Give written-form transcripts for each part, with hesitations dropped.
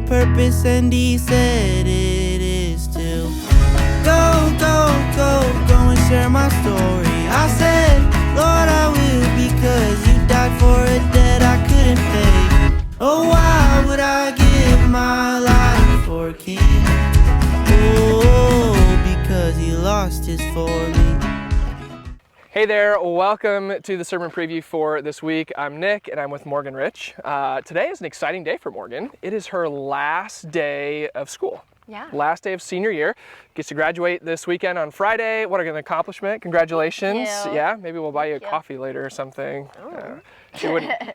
purpose, and he said it is to go, go, go, go and share my story. I said, Lord, I will, because you died for a debt I couldn't pay. Oh, why would I give my life for a king? Oh, because he lost his for me. Hey there, welcome to the sermon preview for this week. I'm Nick and I'm with Morgan Rich. Today is an exciting day for Morgan. It is her last day of school. Yeah. Last day of senior year. Gets to graduate this weekend on Friday. What an accomplishment. Congratulations. Thank you. Yeah, maybe we'll buy you a Thank you. coffee later or something. Oh.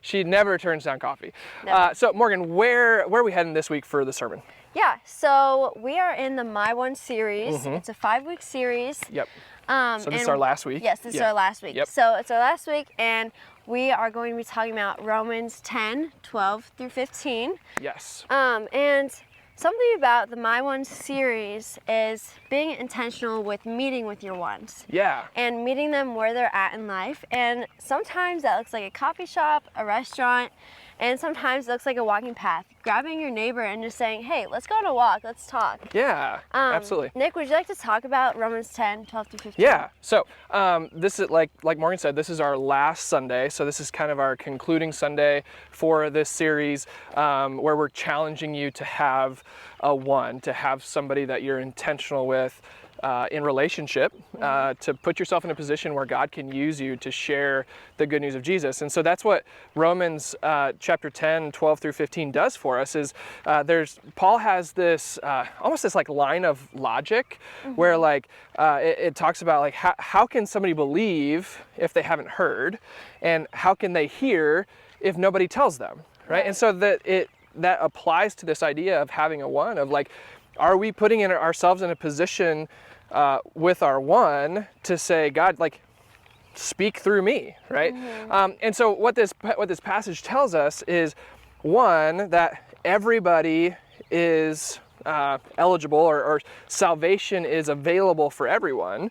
She never turns down coffee. Never. So Morgan, where are we heading this week for the sermon? Yeah, so we are in the My One series. Mm-hmm. It's a 5-week series. Yep. So this is and our last week? Yes, this is Yeah. our last week. Yep. So it's our last week, and we are going to be talking about Romans 10, 12 through 15. Yes. And something about the My One series is being intentional with meeting with your ones. Yeah. And meeting them where they're at in life. And sometimes that looks like a coffee shop, a restaurant, and sometimes it looks like a walking path. Grabbing your neighbor and just saying, hey, let's go on a walk, let's talk. Yeah, absolutely. Nick, would you like to talk about Romans 10, 12 through 15? Yeah, so this is like Morgan said, this is our last Sunday. So this is kind of our concluding Sunday for this series where we're challenging you to have a one, to have somebody that you're intentional with in relationship, to put yourself in a position where God can use you to share the good news of Jesus. And so that's what Romans chapter 10, 12 through 15 does for us is Paul has this, almost this like line of logic where like it talks about like how can somebody believe if they haven't heard, and how can they hear if nobody tells them, right? And so that applies to this idea of having a one, of like, are we putting ourselves in a position with our one to say, God, like, speak through me, right? And so what this passage tells us is, one, that everybody is eligible, or salvation is available for everyone,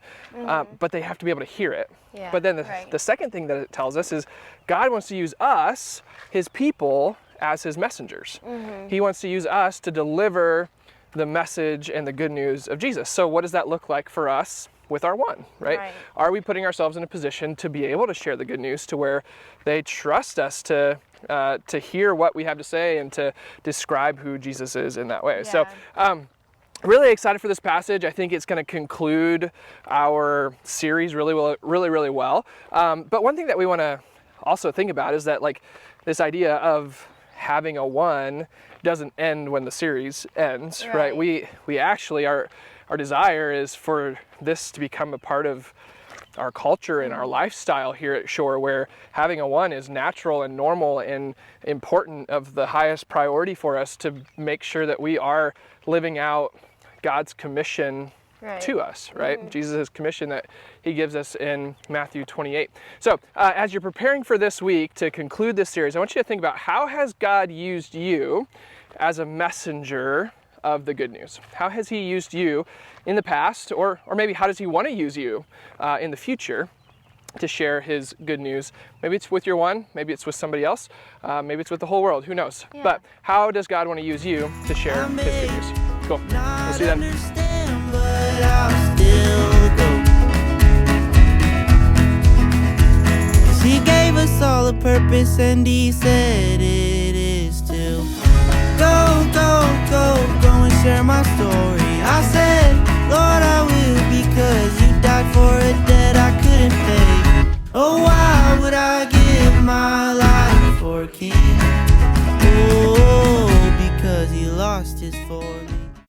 but they have to be able to hear it. Yeah, But then the second thing that it tells us is God wants to use us, his people, as his messengers. He wants to use us to deliver the message and the good news of Jesus. So what does that look like for us with our one, right? Are we putting ourselves in a position to be able to share the good news to where they trust us to hear what we have to say and to describe who Jesus is in that way? Yeah. So really excited for this passage. I think it's going to conclude our series really well. But one thing that we want to also think about is that like this idea of having a one doesn't end when the series ends, right? We actually, our desire is for this to become a part of our culture and our lifestyle here at Shore, where having a one is natural and normal and important, of the highest priority for us to make sure that we are living out God's commission to us, right? Jesus' commission that he gives us in Matthew 28. So as you're preparing for this week to conclude this series, I want you to think about, how has God used you as a messenger of the good news? How has he used you in the past, or maybe how does he want to use you in the future to share his good news? Maybe it's with your one, maybe it's with somebody else, maybe it's with the whole world, who knows? Yeah. But how does God want to use you to share his good news? Cool. We'll see you then. But I'll still go. 'Cause he gave us all a purpose, and he said it is to go, go, go, go and share my story. I said, Lord, I will, because you died for a debt I couldn't pay. Oh, why would I give my life for a king? Oh, because he lost his for me.